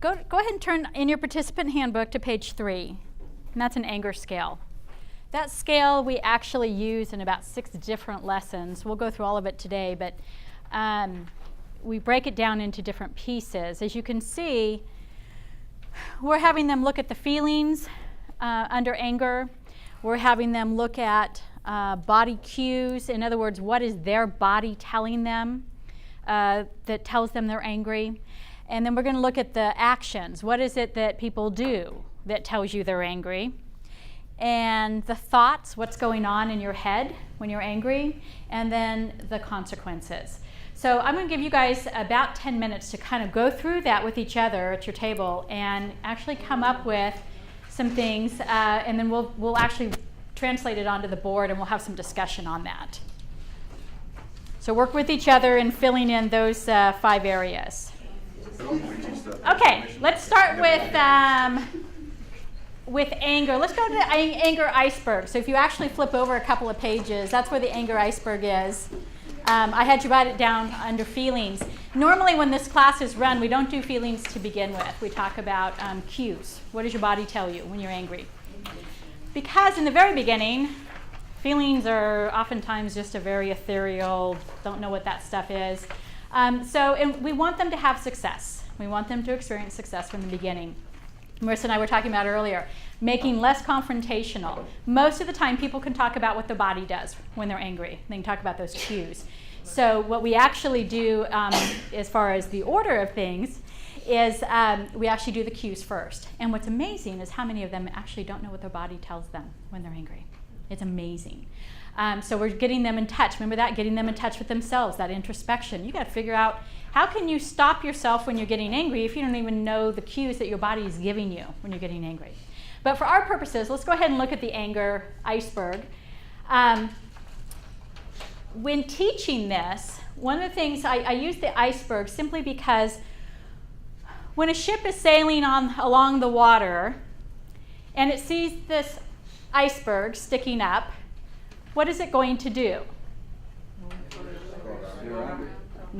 go ahead and turn in your participant handbook to page 3, and that's an anger scale. That scale we actually use in about 6 different lessons. We'll go through all of it today, but we break it down into different pieces. As you can see, we're having them look at the feelings under anger. We're having them look at body cues. In other words, what is their body telling them that tells them they're angry? And then we're going to look at the actions. What is it that people do that tells you they're angry? And the thoughts, what's going on in your head when you're angry, and then the consequences. So I'm going to give you guys about 10 minutes to kind of go through that with each other at your table and actually come up with some things, and then we'll actually translate it onto the board and we'll have some discussion on that. So work with each other in filling in those 5 areas. Okay, let's start with anger. Let's go to the anger iceberg. So if you actually flip over a couple of pages, that's where the anger iceberg is. I had you write it down under feelings. Normally when this class is run, we don't do feelings to begin with. We talk about cues. What does your body tell you when you're angry? Because in the very beginning, feelings are oftentimes just a very ethereal, don't know what that stuff is. And we want them to have success. We want them to experience success from the beginning. Marissa and I were talking about earlier, making less confrontational. Most of the time, people can talk about what their body does when they're angry. They can talk about those cues. So what we actually do as far as the order of things is we actually do the cues first. And what's amazing is how many of them actually don't know what their body tells them when they're angry. It's amazing. So we're getting them in touch. Remember that? Getting them in touch with themselves, that introspection. You got to figure out how can you stop yourself when you're getting angry if you don't even know the cues that your body is giving you when you're getting angry. But for our purposes, let's go ahead and look at the anger iceberg. When teaching this, one of the things I use the iceberg simply because when a ship is sailing along the water and it sees this iceberg sticking up, what is it going to do?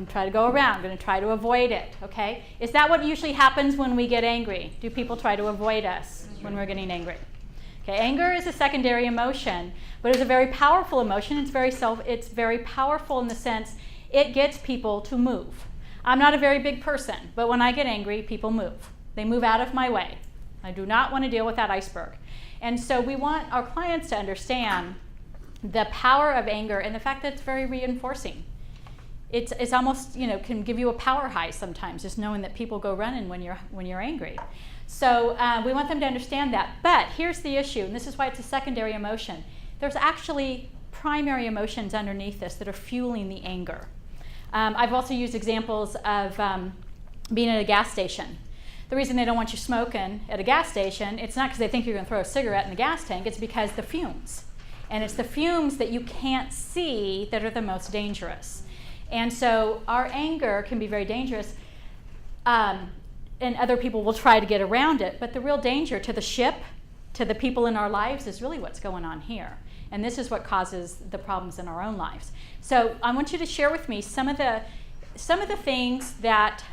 Try to go around, going to try to avoid it, okay? Is that what usually happens when we get angry? Do people try to avoid us when we're getting angry? Okay, anger is a secondary emotion, but it's a very powerful emotion. It's very powerful in the sense it gets people to move. I'm not a very big person, but when I get angry, people move. They move out of my way. I do not want to deal with that iceberg. And so we want our clients to understand the power of anger and the fact that it's very reinforcing. It's almost, can give you a power high sometimes, just knowing that people go running when you're angry. So we want them to understand that. But here's the issue, and this is why it's a secondary emotion. There's actually primary emotions underneath this that are fueling the anger. I've also used examples of being at a gas station. The reason they don't want you smoking at a gas station, it's not because they think you're going to throw a cigarette in the gas tank, it's because the fumes. And it's the fumes that you can't see that are the most dangerous. And so our anger can be very dangerous, and other people will try to get around it. But the real danger to the ship, to the people in our lives, is really what's going on here. And this is what causes the problems in our own lives. So I want you to share with me some of the things that,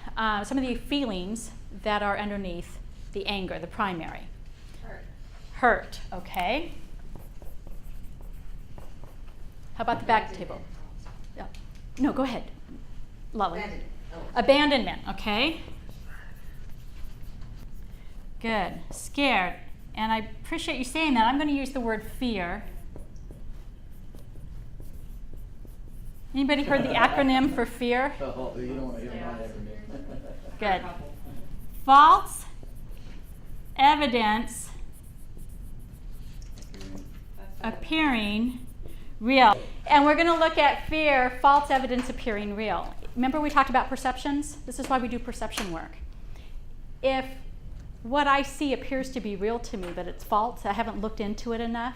some of the feelings that are underneath the anger, the primary. Hurt, okay. How about the back table? Yeah. No, go ahead. Lolly. Abandonment, okay. Good. Scared. And I appreciate you saying that. I'm going to use the word fear. Anybody heard the acronym for fear? Oh, you don't want to hear my acronym. Good. False evidence appearing real. And we're going to look at fear, false evidence appearing real. Remember we talked about perceptions? This is why we do perception work. If what I see appears to be real to me, but it's false, I haven't looked into it enough,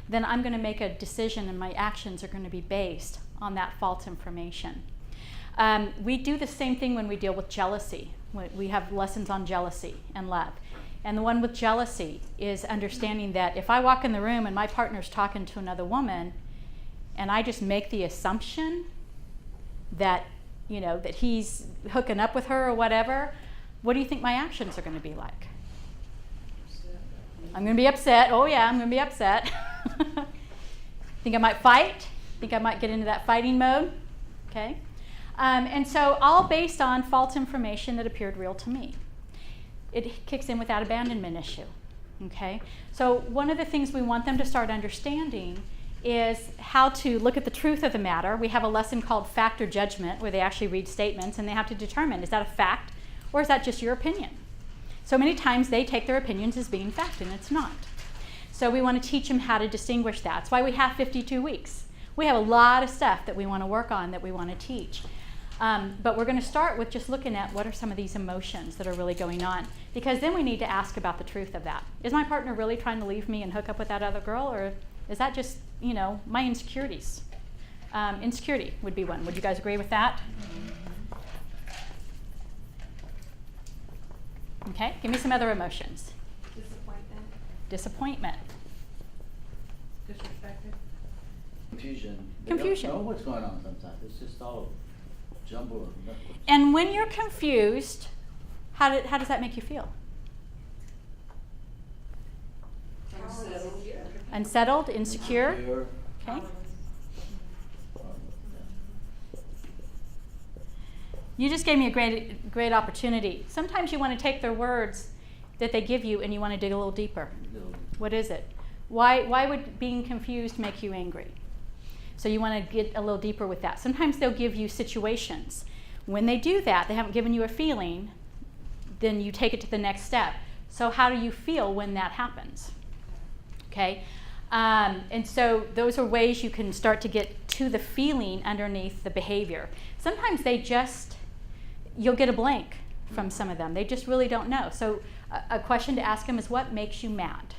then I'm going to make a decision and my actions are going to be based on that false information. We do the same thing when we deal with jealousy. We have lessons on jealousy and love. And the one with jealousy is understanding that if I walk in the room and my partner's talking to another woman, and I just make the assumption that, that he's hooking up with her or whatever, what do you think my actions are going to be like? I'm going to be upset. Oh yeah, I'm going to be upset. Think I might fight? Think I might get into that fighting mode? Okay. And so all based on false information that appeared real to me. It kicks in with that abandonment issue. Okay. So one of the things we want them to start understanding is how to look at the truth of the matter. We have a lesson called fact or judgment where they actually read statements and they have to determine, is that a fact or is that just your opinion? So many times they take their opinions as being fact and it's not. So we want to teach them how to distinguish that. That's why we have 52 weeks. We have a lot of stuff that we want to work on, that we want to teach. But we're going to start with just looking at what are some of these emotions that are really going on. Because then we need to ask about the truth of that. Is my partner really trying to leave me and hook up with that other girl? Or is that just, my insecurities? Insecurity would be one. Would you guys agree with that? Okay, give me some other emotions. Disappointment. Disrespected. Confusion. Confusion. They don't know what's going on sometimes. It's just all jumbled. And when you're confused, how does that make you feel? Unsettled, insecure. Secure. Okay. You just gave me a great opportunity. Sometimes you want to take their words that they give you and you want to dig a little deeper. What is it? Why would being confused make you angry? So you want to get a little deeper with that. Sometimes they'll give you situations. When they do that, they haven't given you a feeling, then you take it to the next step. So how do you feel when that happens? Okay? And so those are ways you can start to get to the feeling underneath the behavior. Sometimes you'll get a blank from some of them. They just really don't know. So a question to ask them is, what makes you mad?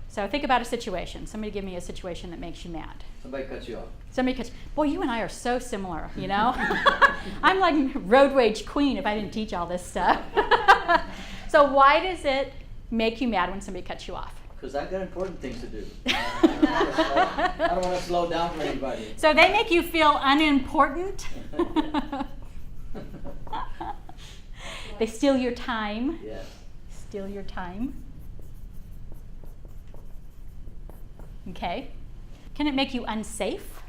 So think about a situation. Somebody give me a situation that makes you mad. Somebody cuts you off. Boy, you and I are so similar, I'm like road rage queen if I didn't teach all this stuff. So why does it make you mad when somebody cuts you off? Because I got important things to do. I don't want to slow down for anybody. So they make you feel unimportant. They steal your time. Yes. Steal your time. Okay. Can it make you unsafe?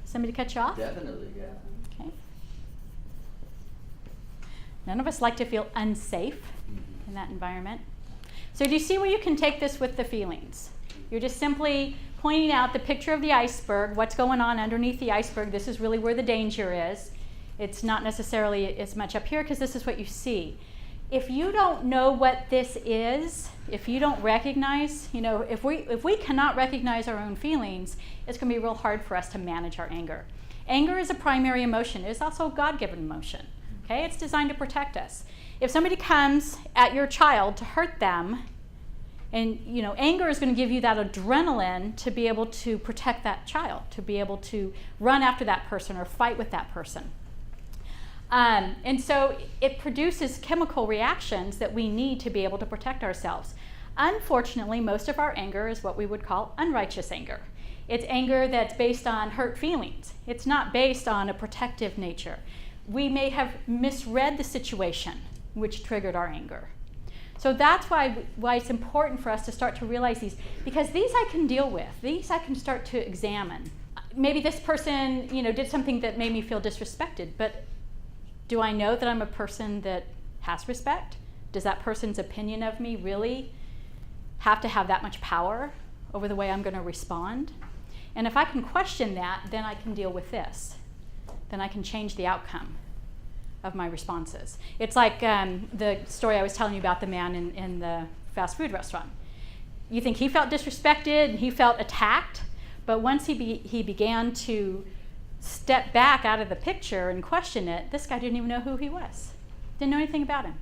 Somebody cut you off? Definitely, yeah. Okay. None of us like to feel unsafe in that environment. So do you see where you can take this with the feelings? You're just simply pointing out the picture of the iceberg, what's going on underneath the iceberg. This is really where the danger is. It's not necessarily as much up here because this is what you see. If you don't know what this is, if you don't recognize, if we cannot recognize our own feelings, it's going to be real hard for us to manage our anger. Anger is a primary emotion. It is also a God-given emotion. Okay? It's designed to protect us. If somebody comes at your child to hurt them, and anger is going to give you that adrenaline to be able to protect that child, to be able to run after that person or fight with that person. And so it produces chemical reactions that we need to be able to protect ourselves. Unfortunately, most of our anger is what we would call unrighteous anger. It's anger that's based on hurt feelings. It's not based on a protective nature. We may have misread the situation which triggered our anger. So that's why it's important for us to start to realize these, because these I can deal with. These I can start to examine. Maybe this person, did something that made me feel disrespected, but do I know that I'm a person that has respect? Does that person's opinion of me really have to have that much power over the way I'm going to respond? And if I can question that, then I can deal with this. Then I can change the outcome of my responses. It's like the story I was telling you about the man in the fast food restaurant. You think he felt disrespected and he felt attacked, but once he began to step back out of the picture and question it, this guy didn't even know who he was. Didn't know anything about him.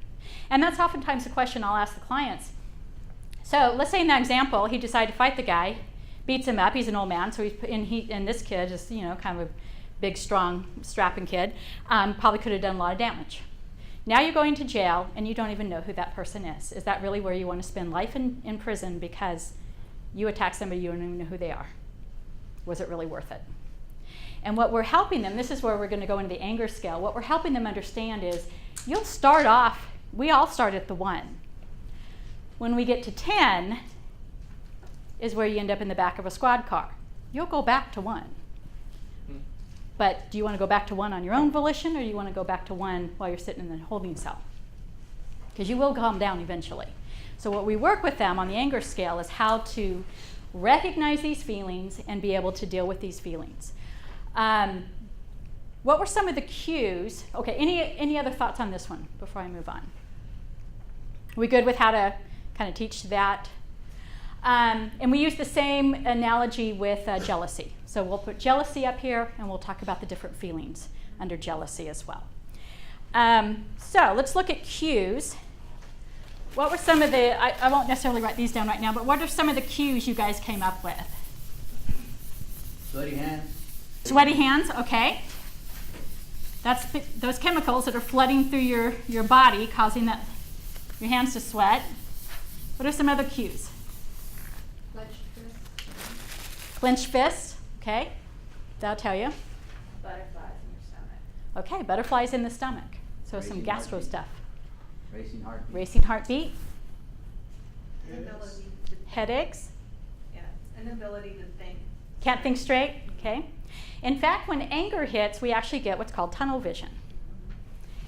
And that's oftentimes the question I'll ask the clients. So let's say in that example, he decided to fight the guy, beats him up. He's an old man, so and this kid is kind of a big, strong, strapping kid. Probably could have done a lot of damage. Now you're going to jail and you don't even know who that person is. Is that really where you want to spend life in prison because you attacked somebody you don't even know who they are? Was it really worth it? And what we're helping them, this is where we're going to go into the anger scale, what we're helping them understand is you'll start off we all start at the 1. When we get to 10 is where you end up in the back of a squad car. You'll go back to 1. But do you want to go back to 1 on your own volition, or do you want to go back to 1 while you're sitting in the holding cell? Because you will calm down eventually. So what we work with them on the anger scale is how to recognize these feelings and be able to deal with these feelings. What were some of the cues? Okay, any other thoughts on this one before I move on? Are we good with how to kind of teach that? And we use the same analogy with jealousy. So we'll put jealousy up here, and we'll talk about the different feelings under jealousy as well. So let's look at cues. What were some of the, I won't necessarily write these down right now, but what are some of the cues you guys came up with? Sweaty hands. Sweaty hands, okay. That's those chemicals that are flooding through your body, causing your hands to sweat. What are some other cues? Clenched fist, okay. That'll tell you. Butterflies in your stomach. Okay, butterflies in the stomach. So some Racing gastro heartbeat. stuff. Racing heartbeat. Racing heartbeat, Inability to think. headaches, Yeah, inability to think. can't think straight, okay. In fact, when anger hits, we actually get what's called tunnel vision.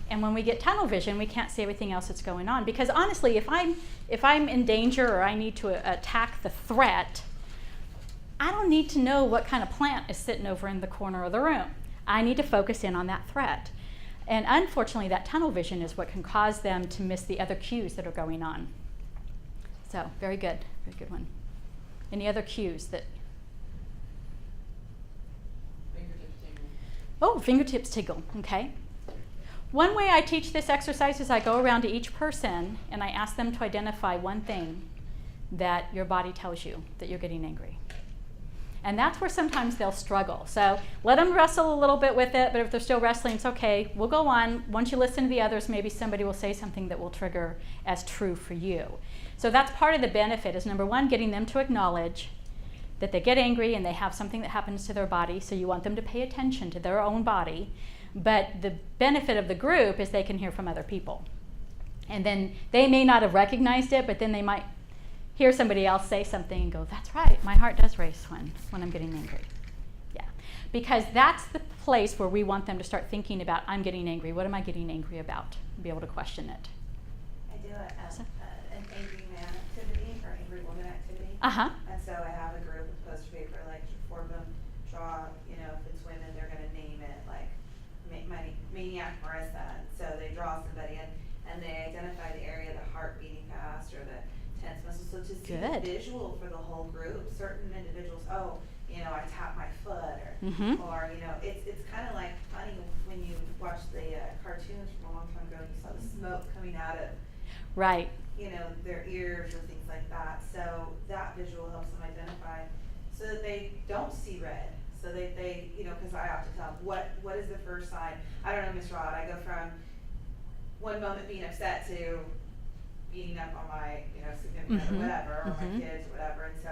And when we get tunnel vision, we can't see everything else that's going on. Because honestly, if I'm in danger or I need to attack the threat, I don't need to know what kind of plant is sitting over in the corner of the room. I need to focus in on that threat. And unfortunately, that tunnel vision is what can cause them to miss the other cues that are going on. So, very good one. Any other cues that? Fingertips tingling. Oh, fingertips tingle, okay. One way I teach this exercise is I go around to each person and I ask them to identify one thing that your body tells you that you're getting angry. And that's where sometimes they'll struggle. So let them wrestle a little bit with it, but if they're still wrestling, it's okay. We'll go on. Once you listen to the others, maybe somebody will say something that will trigger as true for you. So that's part of the benefit is, number one, getting them to acknowledge that they get angry and they have something that happens to their body, so you want them to pay attention to their own body. But the benefit of the group is they can hear from other people. And then they may not have recognized it, but then they might hear somebody else say something and go, that's right, my heart does race when I'm getting angry. Yeah, because that's the place where we want them to start thinking about, I'm getting angry, what am I getting angry about? Be able to question it. I do an angry man activity or angry woman activity. Uh-huh. And so I have a group of poster paper, like for them, draw, if it's women, they're gonna name it like Maniac Marissa. And so they draw somebody and they identify the area, the heart beating fast or the tense muscles. So to see the Good. visual for the whole group, certain individuals, I tap my foot or, Mhm. or it's kind of like funny when you watch the cartoons from a long time ago, you saw the smoke coming out of Right. their ears or things like that. So that visual helps them identify so that they don't see red. So they because I have to tell them what is the first sign. I don't know, Miss Rod, I go from one moment being upset to beating up on my, significant other, Mhm. whatever, or Mhm. my kids or whatever. And so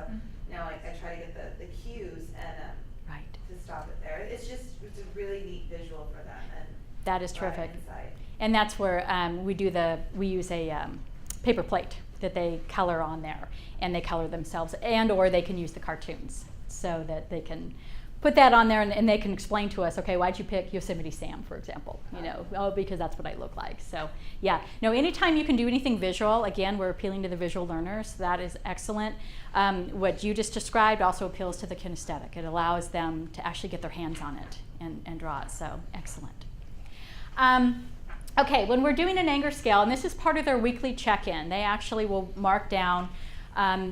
now I try to get the cues and Right. to stop it there. It's a really neat visual for them and That is a lot of terrific. insight. And that's where we use a paper plate that they color on there, and they color themselves, and or they can use the cartoons so that they can put that on there and they can explain to us, okay, why'd you pick Yosemite Sam, for example? Because that's what I look like. So yeah, no, anytime you can do anything visual, again, we're appealing to the visual learners. That is excellent. What you just described also appeals to the kinesthetic. It allows them to actually get their hands on it and draw it. So excellent. Okay, when we're doing an anger scale, and this is part of their weekly check-in, they actually will mark down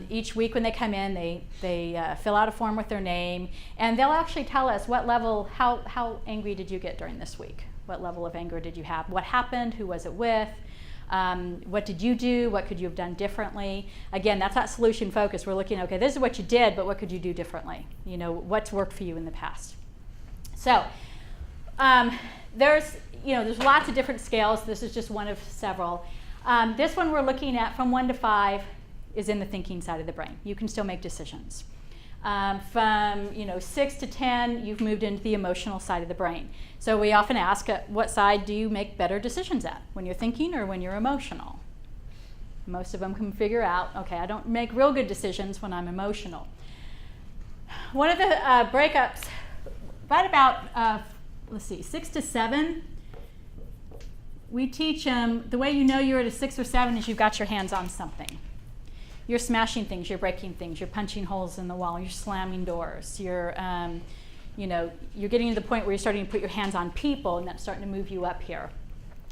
each week when they come in, they fill out a form with their name, and they'll actually tell us what level, how angry did you get during this week? What level of anger did you have? What happened? Who was it with? What did you do? What could you have done differently? Again, that's not solution focused. We're looking, okay, this is what you did, but what could you do differently? What's worked for you in the past? So there's lots of different scales. This is just one of several. This one we're looking at from 1 to 5 is in the thinking side of the brain. You can still make decisions. From 6 to 10, you've moved into the emotional side of the brain. So we often ask, what side do you make better decisions at, when you're thinking or when you're emotional? Most of them can figure out, okay, I don't make real good decisions when I'm emotional. One of the breakups, right about, 6 to 7, we teach them, the way you know you're at a 6 or 7 is you've got your hands on something. You're smashing things, you're breaking things, you're punching holes in the wall, you're slamming doors, you're getting to the point where you're starting to put your hands on people, and that's starting to move you up here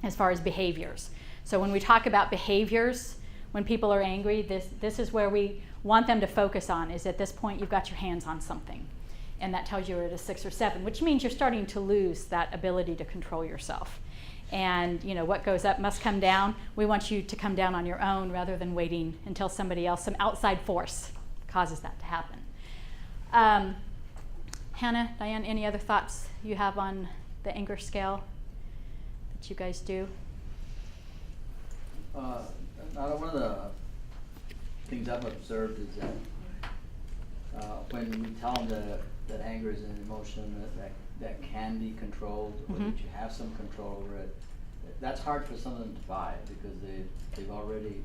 as far as behaviors. So when we talk about behaviors, when people are angry, this is where we want them to focus on, is at this point you've got your hands on something. And that tells you you're at a 6 or 7, which means you're starting to lose that ability to control yourself. And what goes up must come down. We want you to come down on your own rather than waiting until somebody else, some outside force, causes that to happen. Hannah, Diane, any other thoughts you have on the anger scale that you guys do? One of the things I've observed is that when we tell them that anger is an emotion that can be controlled, or that you have some control over it, that's hard for some of them to buy, because they've already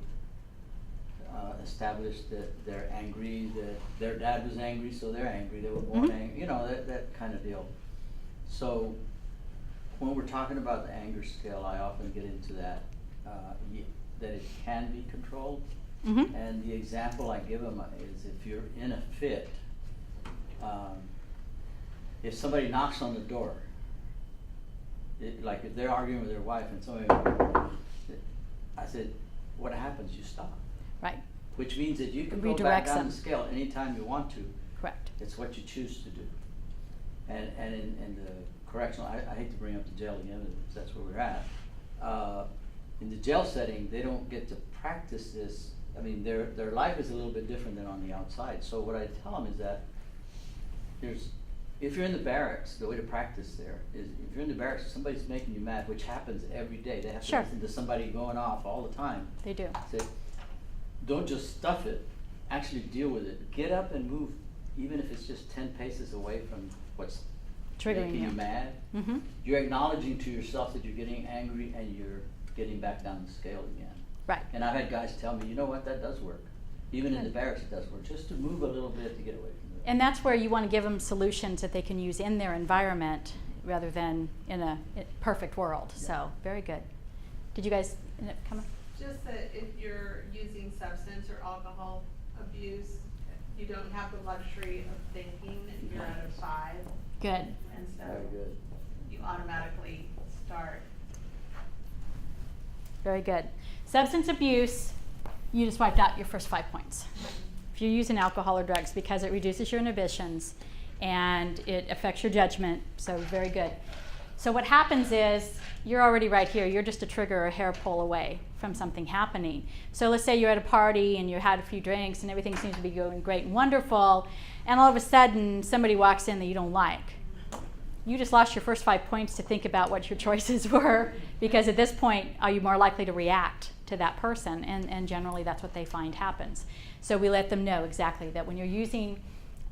established that they're angry, that their dad was angry, so they're angry, they were born angry, that kind of deal. So when we're talking about the anger scale, I often get into that it can be controlled. And the example I give them is, if you're in a fit, if somebody knocks on the door, like if they're arguing with their wife and somebody, I said, what happens? You stop. Right. Which means that you can go back Redirect down them. the scale anytime you want to. Correct. It's what you choose to do. And in the correctional, I hate to bring up the jail again, because that's where we're at. In the jail setting, they don't get to practice this. I mean, their life is a little bit different than on the outside. So what I tell them is that if you're in the barracks, the way to practice there is, if you're in the barracks, somebody's making you mad, which happens every day. They have to listen to somebody going off all the time. They do. Say, don't just stuff it. Actually deal with it. Get up and move, even if it's just 10 paces away from what's Triggering making you mad. You're acknowledging to yourself that you're getting angry, and you're getting back down the scale again. Right. And I've had guys tell me, you know what, that does work. Even in the barracks it does work, just to move a little bit to get away from it. And that's where you want to give them solutions that they can use in their environment rather than in a perfect world. Yeah. So, very good. Did you guys come up? Just that if you're using substance or alcohol abuse, you don't have the luxury of thinking, and you're at a 5. Good. And so Very good. you automatically start. Very good. Substance abuse, you just wiped out your first 5 points. If you're using alcohol or drugs, because it reduces your inhibitions and it affects your judgment, so very good. So what happens is, you're already right here. You're just a trigger or a hair pull away from something happening. So let's say you're at a party and you had a few drinks and everything seems to be going great and wonderful, and all of a sudden somebody walks in that you don't like. You just lost your first 5 points to think about what your choices were, because at this point, are you more likely to react to that person? And generally that's what they find happens. So we let them know exactly that when you're using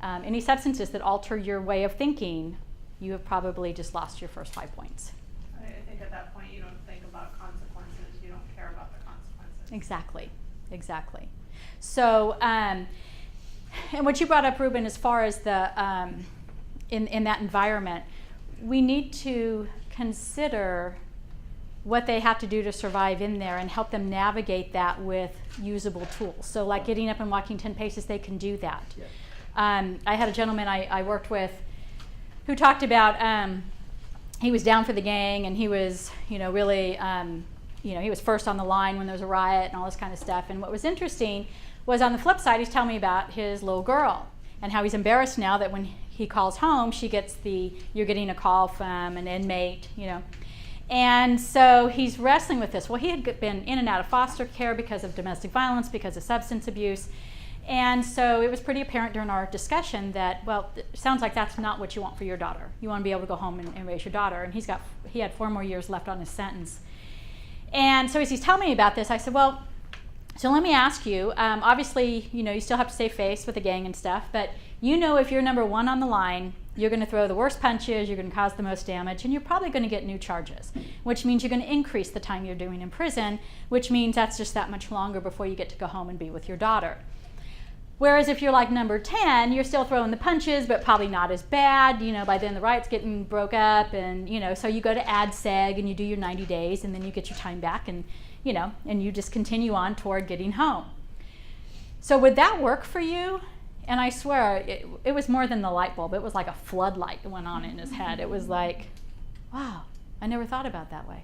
any substances that alter your way of thinking, you have probably just lost your first 5 points. I think at that point you don't think about consequences, you don't care about the consequences. Exactly. So, and what you brought up, Ruben, as far as the in that environment, we need to consider what they have to do to survive in there and help them navigate that with usable tools. So like getting up and walking 10 paces, they can do that. Yes. I had a gentleman I worked with who talked about he was down for the gang, and he was really he was first on the line when there was a riot and all this kind of stuff. And what was interesting was, on the flip side, he's telling me about his little girl and how he's embarrassed now that when he calls home, she gets you're getting a call from an inmate, And so he's wrestling with this. Well, he had been in and out of foster care because of domestic violence, because of substance abuse. And so it was pretty apparent during our discussion that, well, it sounds like that's not what you want for your daughter. You want to be able to go home and raise your daughter. And he had 4 more years left on his sentence. And so as he's telling me about this, I said, well, So let me ask you, obviously, you still have to save face with the gang and stuff, but if you're number one on the line, you're going to throw the worst punches, you're going to cause the most damage, and you're probably going to get new charges, which means you're going to increase the time you're doing in prison, which means that's just that much longer before you get to go home and be with your daughter. Whereas if you're like number 10, you're still throwing the punches, but probably not as bad. By then the riot's getting broke up, and so you go to ADSEG and you do your 90 days, and then you get your time back, and and you just continue on toward getting home. So would that work for you? And I swear, it was more than the light bulb. It was like a floodlight that went on in his head. It was like, wow, I never thought about that way.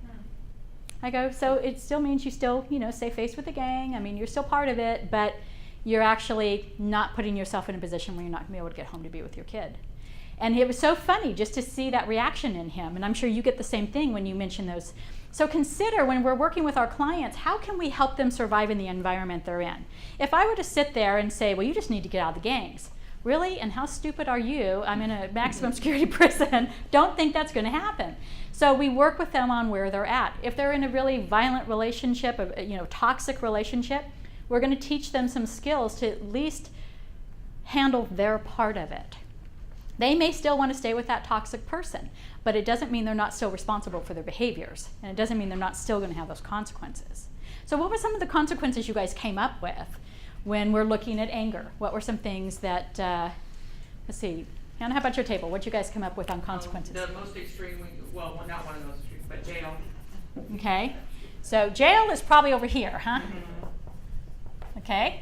I go, so it still means you still, save face with the gang. I mean, you're still part of it, but you're actually not putting yourself in a position where you're not going to be able to get home to be with your kid. And it was so funny just to see that reaction in him. And I'm sure you get the same thing when you mention those. So consider, when we're working with our clients, how can we help them survive in the environment they're in? If I were to sit there and say, well, you just need to get out of the gangs. Really? And how stupid are you? I'm in a maximum security prison. Don't think that's going to happen. So we work with them on where they're at. If they're in a really violent relationship, toxic relationship, we're going to teach them some skills to at least handle their part of it. They may still want to stay with that toxic person, but it doesn't mean they're not still responsible for their behaviors, and it doesn't mean they're not still going to have those consequences. So what were some of the consequences you guys came up with when we're looking at anger? What were some things that, let's see, Hannah, how about your table? What did you guys come up with on consequences? The most extreme, well, not one of those extremes, but jail. Okay, so jail is probably over here, huh? Mm-hmm. Okay.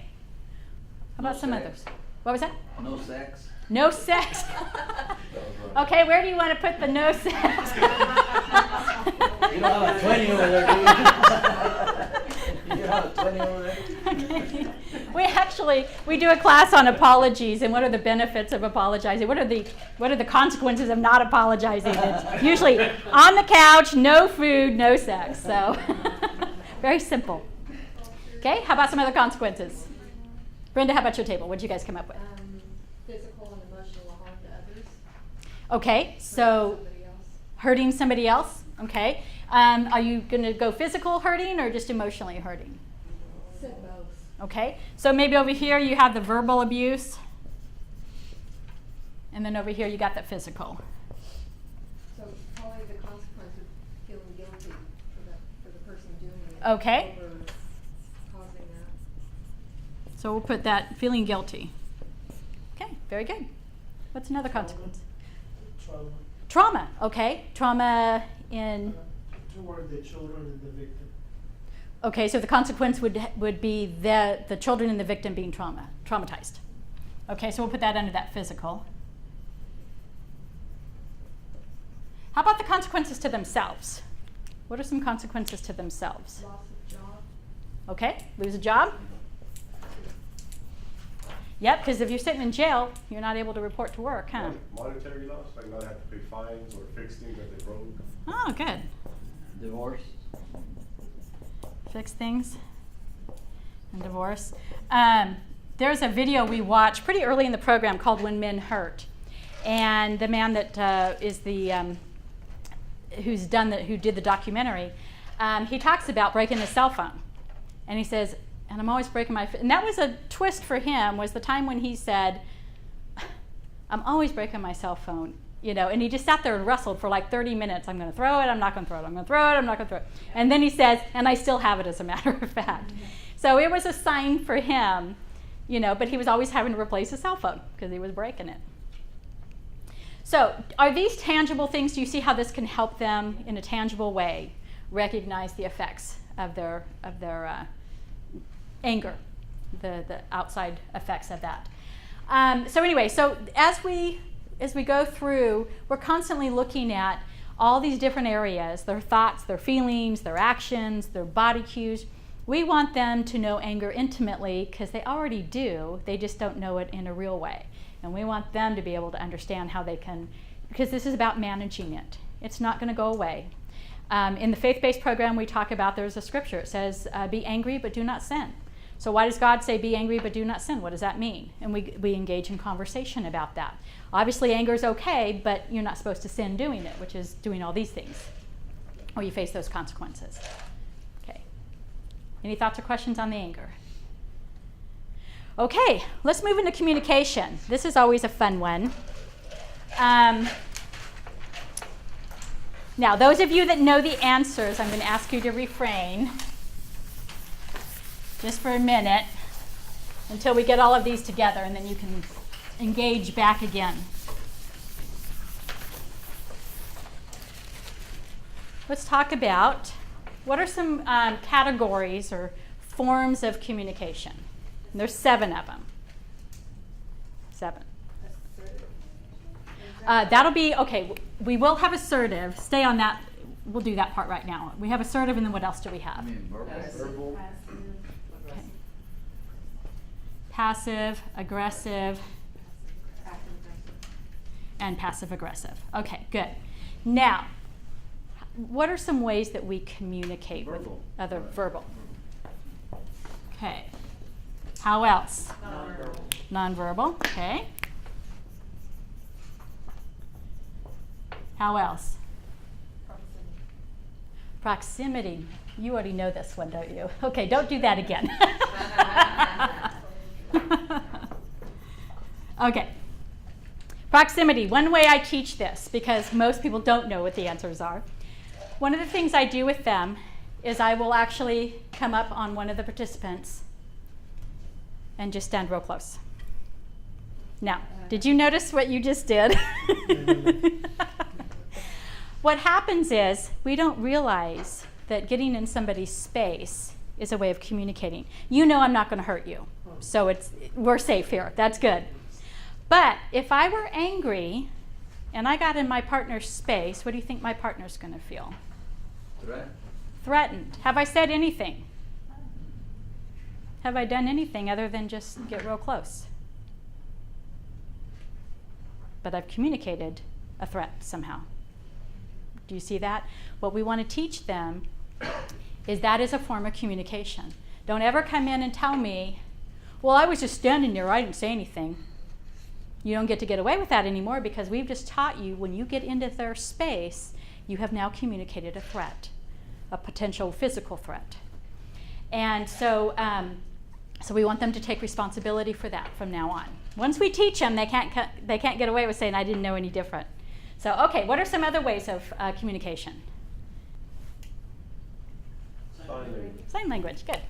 How about No some sex. others? What was that? No sex. No sex. Okay, where do you want to put the no sex? You don't have a 20 over there, do you? You have a 20 over there? Okay. We do a class on apologies and what are the benefits of apologizing. What are the consequences of not apologizing? It's usually on the couch, no food, no sex. So very simple. Okay, how about some other consequences? Brenda, how about your table? What did you guys come up with? Physical and emotional harm to others. Okay, so Somebody else. hurting somebody else. Okay, are you going to go physical hurting or just emotionally hurting? Said both. Okay, so maybe over here you have the verbal abuse, and then over here you got the physical. So probably the consequence of feeling guilty for the person doing it. Okay. Over causing that. So we'll put that feeling guilty. Okay, very good. What's another consequence? Trauma Trauma. Okay, trauma in. toward the children and the victim. Okay, so the consequence would be the children and the victim being traumatized. Okay, so we'll put that under that physical. How about the consequences to themselves? What are some consequences to themselves? Loss of job. Okay, lose a job. Yep, because if you're sitting in jail, you're not able to report to work, huh? Monetary loss, like not have to pay fines or fix things that they broke. Oh, good. Divorce. Fix things and divorce. There's a video we watched pretty early in the program called When Men Hurt. And the man that is the, who did the documentary, he talks about breaking his cell phone. And he says, and I'm always breaking my, and that was a twist for him, was the time when he said, I'm always breaking my cell phone, and he just sat there and wrestled for like 30 minutes. I'm going to throw it, I'm not going to throw it, I'm going to throw it, I'm not going to throw it. And then he says, and I still have it as a matter of fact. So it was a sign for him, but he was always having to replace his cell phone because he was breaking it. So are these tangible things? Do you see how this can help them in a tangible way recognize the effects of their anger, the outside effects of that? So anyway, so as we go through, we're constantly looking at all these different areas, their thoughts, their feelings, their actions, their body cues. We want them to know anger intimately because they already do, they just don't know it in a real way. And we want them to be able to understand how they can, because this is about managing it. It's not going to go away. In the faith-based program we talk about, there's a scripture. It says, be angry but do not sin. So why does God say be angry but do not sin? What does that mean? And we engage in conversation about that. Obviously anger is okay, but you're not supposed to sin doing it, which is doing all these things, or you face those consequences. Okay. Any thoughts or questions on the anger? Okay, let's move into communication. This is always a fun one. Now, those of you that know the answers, I'm going to ask you to refrain just for a minute until we get all of these together, and then you can engage back again. Let's talk about what are some categories or forms of communication. And there's 7 of them. 7. That'll be, okay, we will have assertive. Stay on that. We'll do that part right now. We have assertive, and then what else do we I have? mean, verbal. Okay. Passive, aggressive, and passive aggressive. Okay, good. Now, what are some ways that we communicate Verbal. with other verbal? Okay. How else? Nonverbal. Okay. How else? Proximity. You already know this one, don't you? Okay, don't do that again. Okay. Proximity. One way I teach this, because most people don't know what the answers are. One of the things I do with them is I will actually come up on one of the participants and just stand real close. Now, did you notice what you just did? What happens is we don't realize that getting in somebody's space is a way of communicating. You know I'm not going to hurt you, so we're safe here. That's good. But if I were angry and I got in my partner's space, what do you think my partner's going to feel? Threatened. Have I said anything? Have I done anything other than just get real close? But I've communicated a threat somehow. Do you see that? What we want to teach them is that is a form of communication. Don't ever come in and tell me, well, I was just standing there, I didn't say anything. You don't get to get away with that anymore because we've just taught you when you get into their space, you have now communicated a threat, a potential physical threat. And so we want them to take responsibility for that from now on. Once we teach them, they can't get away with saying, I didn't know any different. So, okay, what are some other ways of communication? Sign language, good.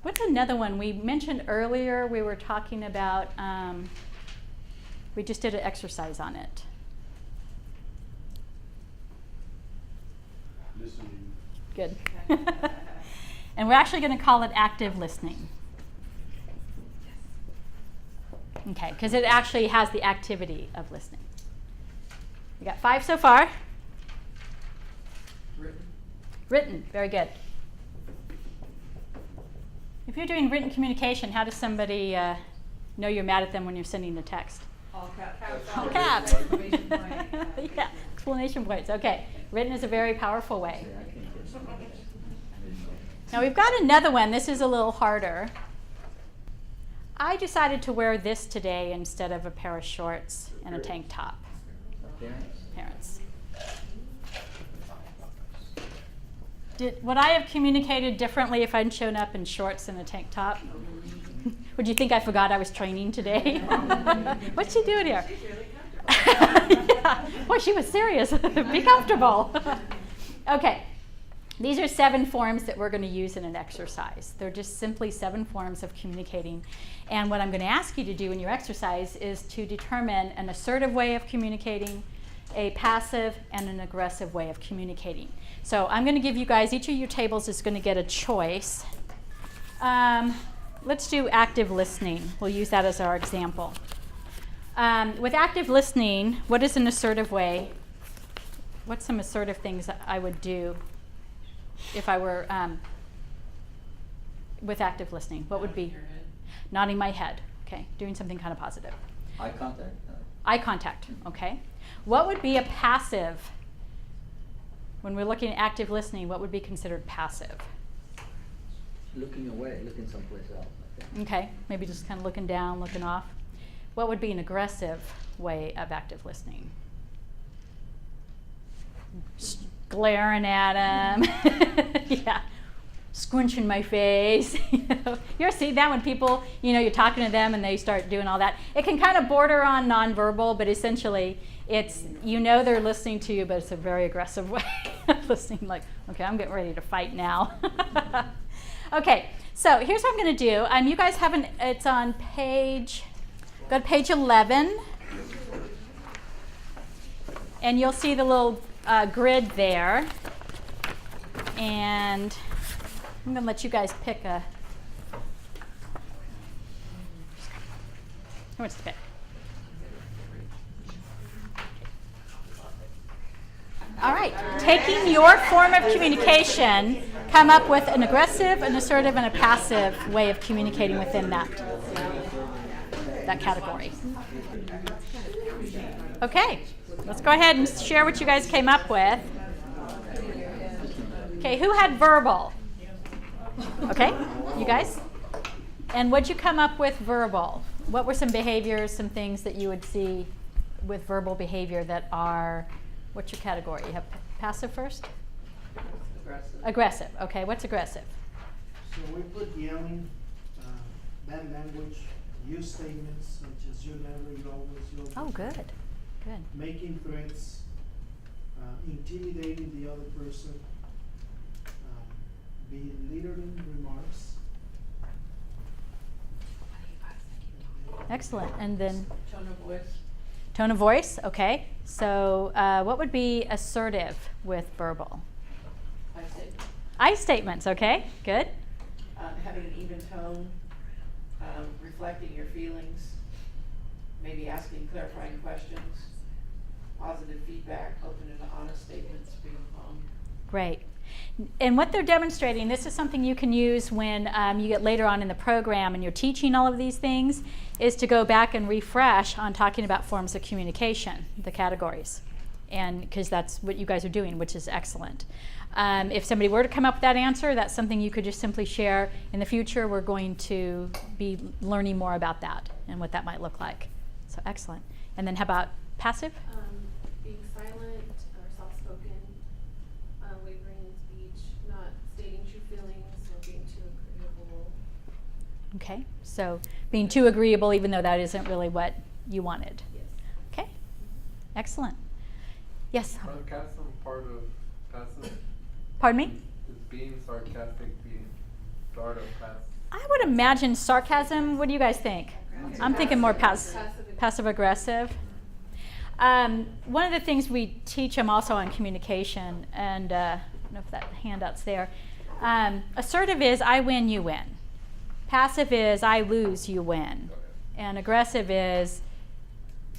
What's another one? We mentioned earlier, we were talking about, we just did an exercise on it. Listening. Good. And we're actually going to call it active listening. Okay, because it actually has the activity of listening. We got 5 so far. Written, very good. If you're doing written communication, how does somebody know you're mad at them when you're sending the text? All caps. All caps. Yeah, explanation points. Okay, written is a very powerful way. See, I can't get something. I didn't know. Now we've got another one. This is a little harder. I decided to wear this today instead of a pair of shorts and a tank top. Appearance. Parents. Would I have communicated differently if I'd shown up in shorts and a tank top? Would you think I forgot I was training today? What's she doing here? She's really comfortable. Yeah. Well, she was serious. Be comfortable. Okay. These are 7 forms that we're going to use in an exercise. They're just simply 7 forms of communicating. And what I'm going to ask you to do in your exercise is to determine an assertive way of communicating, a passive, and an aggressive way of communicating. So I'm going to give you guys, each of your tables is going to get a choice. Let's do active listening. We'll use that as our example. With active listening, what is an assertive way? What's some assertive things that I would do if I were with active listening? What would be? Nodding my head. Okay, doing something kind of positive. Eye contact. Eye contact, okay. What would be a passive? When we're looking at active listening, what would be considered passive? Looking away, looking someplace else. I think. Okay, maybe just kind of looking down, looking off. what would be an aggressive way of active listening? Glaring at him. Yeah. Squinching my face. You ever see that when people, you're talking to them and they start doing all that? It can kind of border on nonverbal, but essentially it's, they're listening to you, but it's a very aggressive way of listening, like, okay, I'm getting ready to fight now. Okay, so here's what I'm going to do. You guys haven't, it's on go to page 11, and you'll see the little grid there, and I'm going to let you guys pick who wants to pick? All right, taking your form of communication, come up with an aggressive, an assertive, and a passive way of communicating within that category. Okay, let's go ahead and share what you guys came up with. Okay, who had verbal? Okay, you guys? And what'd you come up with verbal? What were some behaviors, some things that you would see with verbal behavior that are, what's your category? You have passive first? Aggressive. Aggressive. Okay, what's aggressive? So we put yelling, bad language, use statements such as you never, you always, you'll. Oh, good. Good. Making threats, intimidating the other person, belittling remarks. Excellent. And then Tone of voice. tone of voice. Okay. So what would be assertive with verbal? I say, I statements. Okay. Good. having an even tone, reflecting your feelings, maybe asking clarifying questions, positive feedback, open and honest statements, being calm. Great. And what they're demonstrating, this is something you can use when you get later on in the program and you're teaching all of these things, is to go back and refresh on talking about forms of communication, the categories. And because that's what you guys are doing, which is excellent. If somebody were to come up with that answer, that's something you could just simply share. In the future, we're going to be learning more about that and what that might look like. So excellent. And then how about passive? Being silent or soft-spoken, wavering in speech, not stating true feelings or being too agreeable. Okay, so being too agreeable even though that isn't really what you wanted. Yes. Okay, excellent. Yes? Sarcasm part of passive? Pardon me? Is being sarcastic being part of passive? I would imagine sarcasm. What do you guys think? I'm thinking more passive aggressive. One of the things we teach them also on communication, and I don't know if that handout's there. Assertive is I win, you win. Passive is I lose, you win. And aggressive is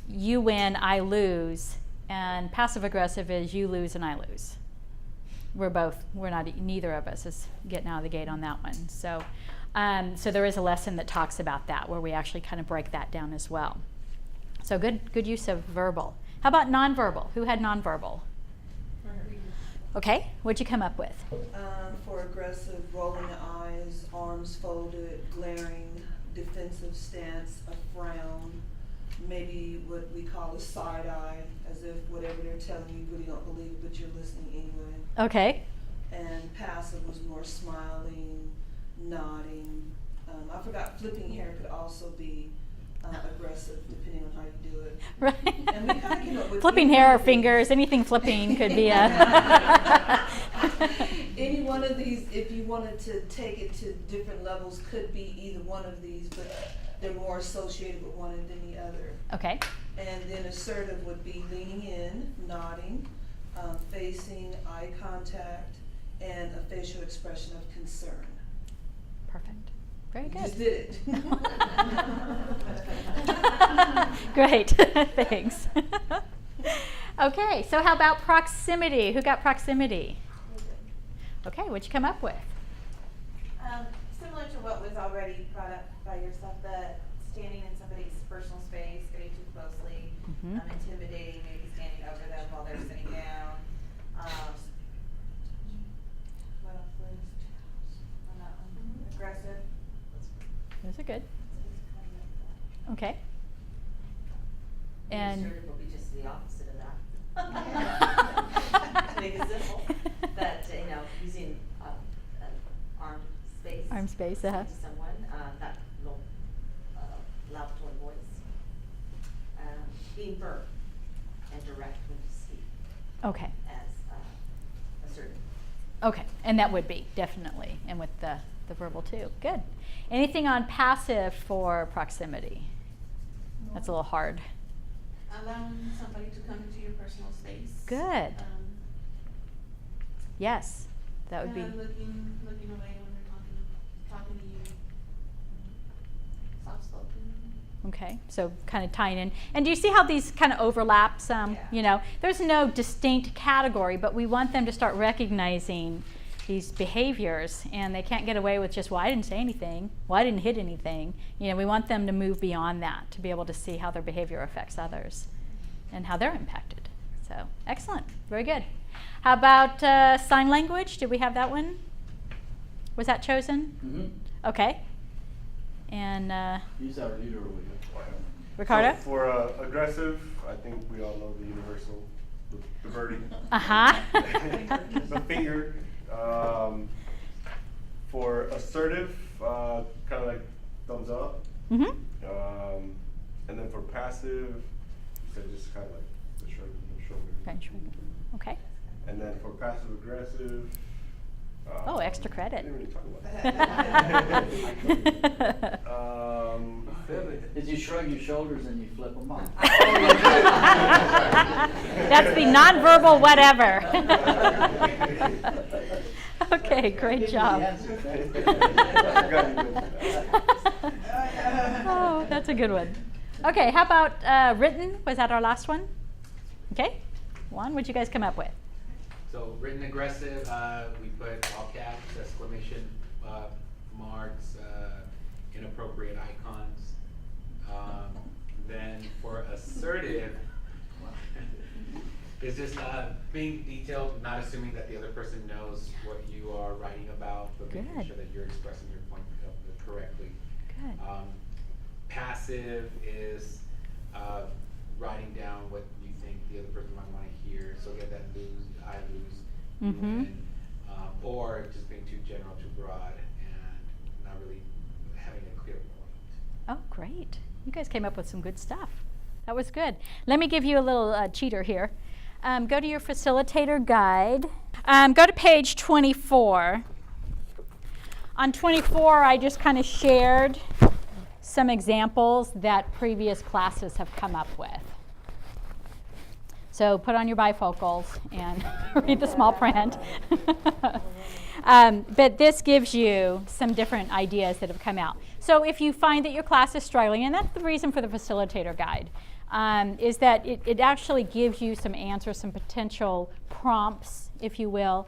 you win, I lose. And passive aggressive is you lose and I lose. Neither of us is getting out of the gate on that one. So there is a lesson that talks about that where we actually kind of break that down as well. So good use of verbal. How about nonverbal? Who had nonverbal? Okay, what'd you come up with? For aggressive, rolling the eyes, arms folded, glaring, defensive stance, a frown, maybe what we call a side eye, as if whatever they're telling you really don't believe, but you're listening anyway. Okay. And passive was more smiling, nodding. I forgot flipping hair could also be aggressive, depending on how you do it. Right. And we kind of came up with flipping hair or fingers, anything flipping could be a. Any one of these, if you wanted to take it to different levels, could be either one of these, but they're more associated with one than the other. Okay. And then assertive would be leaning in, nodding, facing, eye contact, and a facial expression of concern. Perfect. Very You good. just did it. Great. Thanks. Okay, so how about proximity? Who got proximity? Okay, what'd you come up with? Similar to what was already brought up by yourself, the standing in somebody's personal space, getting too closely, Mhm. intimidating, maybe standing over them while they're sitting down. What else was on that one? Aggressive. Those are good. Okay. And assertive will be just the opposite of that. To make it simple, but, using, armed space. Arm space, to uh-huh. speak to someone, that low, loud tone voice. Being firm and direct when you speak okay. as, assertive. Okay, and that would be, definitely, and with the verbal too. Good. Anything on passive for proximity? That's a little hard. Allowing somebody to come into your personal space. Good. Yes, that would be. Looking away when they're talking to you. Soft spoken. Okay, so kind of tying in. And do you see how these kind of overlap some? Yeah. There's no distinct category, but we want them to start recognizing these behaviors, and they can't get away with just, well, I didn't say anything, well, I didn't hit anything. We want them to move beyond that, to be able to see how their behavior affects others and how they're impacted. So, excellent, very good. How about sign language? Did we have that one? Was that chosen? Mm-hmm. Okay. And He's our leader over here. Ricardo? So for aggressive, I think we all know the universal, the birdie. Uh-huh. The finger. For assertive, kind of like thumbs up. Mm-hmm. And then for passive, you said just kind of like the shrug of the shoulder. Okay, sure. Okay. And then for passive aggressive. Oh, extra credit. Didn't really talk about that. Is you shrug your shoulders and you flip them off. That's the nonverbal whatever. Okay, great job. Oh, that's a good one. Okay, how about written? Was that our last one? Okay, Juan, what'd you guys come up with? So written aggressive, we put all caps, exclamation marks, inappropriate icons. Then for assertive, it's just being detailed, not assuming that the other person knows what you are writing about, but making Good. sure that you're expressing your point correctly. Good. Passive is writing down what you think the other person might want to hear, so get that I lose, Mm-hmm. win, or just being too general, too broad, and not really having a clear point. Oh, great. You guys came up with some good stuff. That was good. Let me give you a little cheater here. Go to your facilitator guide. Go to page 24. On 24, I just kind of shared some examples that previous classes have come up with. So put on your bifocals and read the small print. But this gives you some different ideas that have come out. So if you find that your class is struggling, and that's the reason for the facilitator guide, is that it actually gives you some answers, some potential prompts, if you will,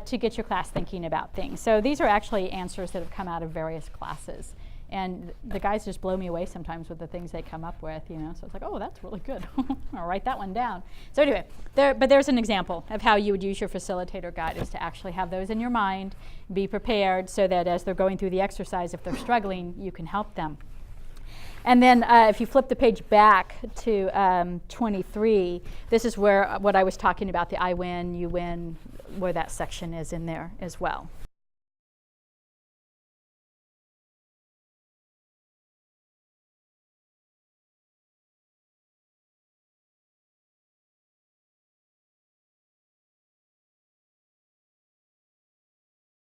to get your class thinking about things. So these are actually answers that have come out of various classes. And the guys just blow me away sometimes with the things they come up with, So it's like, oh, that's really good. I'll write that one down. So anyway, there's an example of how you would use your facilitator guide, is to actually have those in your mind, be prepared so that as they're going through the exercise, if they're struggling, you can help them. And then if you flip the page back to 23, this is where what I was talking about, the I win, you win, where that section is in there as well.